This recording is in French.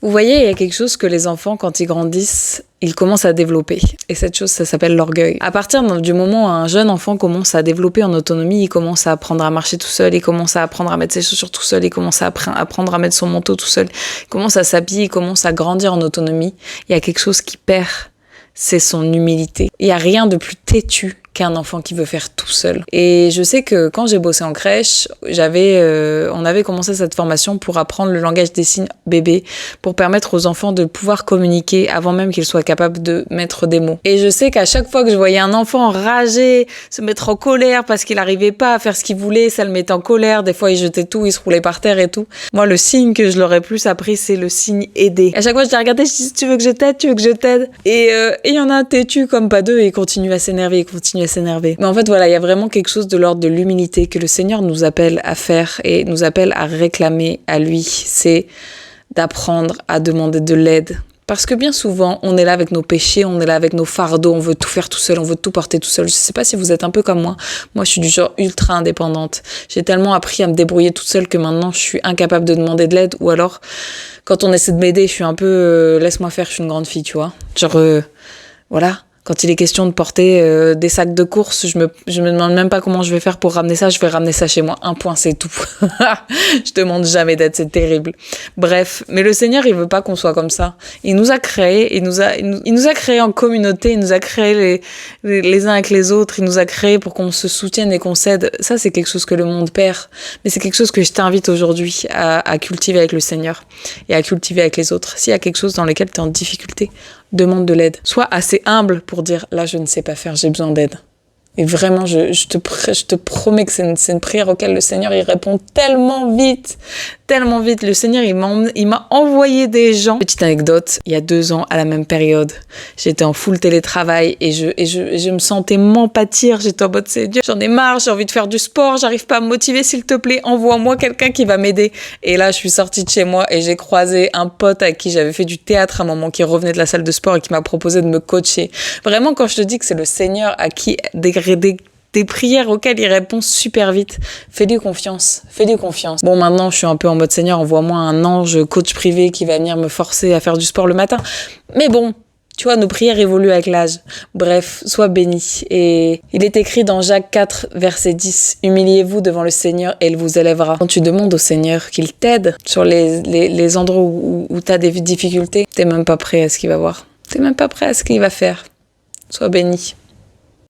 Vous voyez, il y a quelque chose que les enfants, quand ils grandissent, ils commencent à développer. Et cette chose, ça s'appelle l'orgueil. À partir du moment où un jeune enfant commence à développer en autonomie, il commence à apprendre à marcher tout seul, il commence à apprendre à mettre ses chaussures tout seul, il commence à apprendre à mettre son manteau tout seul, il commence à s'habiller, il commence à grandir en autonomie. Il y a quelque chose qui perd, c'est son humilité. Il n'y a rien de plus têtu qu'un enfant qui veut faire tout seul. Et je sais que quand j'ai bossé en crèche, on avait commencé cette formation pour apprendre le langage des signes bébé, pour permettre aux enfants de pouvoir communiquer avant même qu'ils soient capables de mettre des mots. Et je sais qu'à chaque fois que je voyais un enfant enragé, se mettre en colère parce qu'il n'arrivait pas à faire ce qu'il voulait, ça le mettait en colère, des fois il jetait tout, il se roulait par terre et tout. Moi, le signe que je leur ai plus appris, c'est le signe aider. À chaque fois, je les regardais, je dis, tu veux que je t'aide, tu veux que je t'aide. Et il y en a un têtu comme pas deux et il continue à s'énerver, s'énerver. Mais en fait, voilà, il y a vraiment quelque chose de l'ordre de l'humilité que le Seigneur nous appelle à faire et nous appelle à réclamer à lui. C'est d'apprendre à demander de l'aide. Parce que bien souvent, on est là avec nos péchés, on est là avec nos fardeaux, on veut tout faire tout seul, on veut tout porter tout seul. Je sais pas si vous êtes un peu comme moi. Moi, je suis du genre ultra indépendante. J'ai tellement appris à me débrouiller toute seule que maintenant, je suis incapable de demander de l'aide. Ou alors, quand on essaie de m'aider, je suis un peu laisse-moi faire, je suis une grande fille, tu vois. Genre, voilà. Quand il est question de porter des sacs de course, je me demande même pas comment je vais faire pour ramener ça. Je vais ramener ça chez moi. Un point, c'est tout. Je demande jamais d'aide, c'est terrible. Bref, mais le Seigneur, il veut pas qu'on soit comme ça. Il nous a créés, il nous a créés en communauté, il nous a créés les uns avec les autres, il nous a créés pour qu'on se soutienne et qu'on s'aide. Ça, c'est quelque chose que le monde perd. Mais c'est quelque chose que je t'invite aujourd'hui à cultiver avec le Seigneur et à cultiver avec les autres. S'il y a quelque chose dans lequel tu es en difficulté, demande de l'aide. Sois assez humble pour dire, là, je ne sais pas faire, j'ai besoin d'aide. Et vraiment, je te promets que c'est une prière auquel le Seigneur, il répond tellement vite. Le Seigneur, il m'a envoyé des gens. Petite anecdote, il y a 2 ans, à la même période, j'étais en full télétravail et je me sentais m'empâtir. J'étais en mode, c'est Dieu, j'en ai marre, j'ai envie de faire du sport, j'arrive pas à me motiver, s'il te plaît, envoie-moi quelqu'un qui va m'aider. Et là, je suis sortie de chez moi et j'ai croisé un pote avec qui j'avais fait du théâtre à un moment, qui revenait de la salle de sport et qui m'a proposé de me coacher. Vraiment, quand je te dis que c'est le Seigneur à qui des prières auxquelles il répond super vite. Fais-lui confiance. Bon, maintenant, je suis un peu en mode Seigneur, envoie-moi un ange coach privé qui va venir me forcer à faire du sport le matin. Mais bon, tu vois, nos prières évoluent avec l'âge. Bref, sois béni. Et il est écrit dans Jacques 4, verset 10, « Humiliez-vous devant le Seigneur et il vous élèvera. » Quand tu demandes au Seigneur qu'il t'aide sur les endroits où tu as des difficultés, t'es même pas prêt à ce qu'il va voir. T'es même pas prêt à ce qu'il va faire. Sois béni.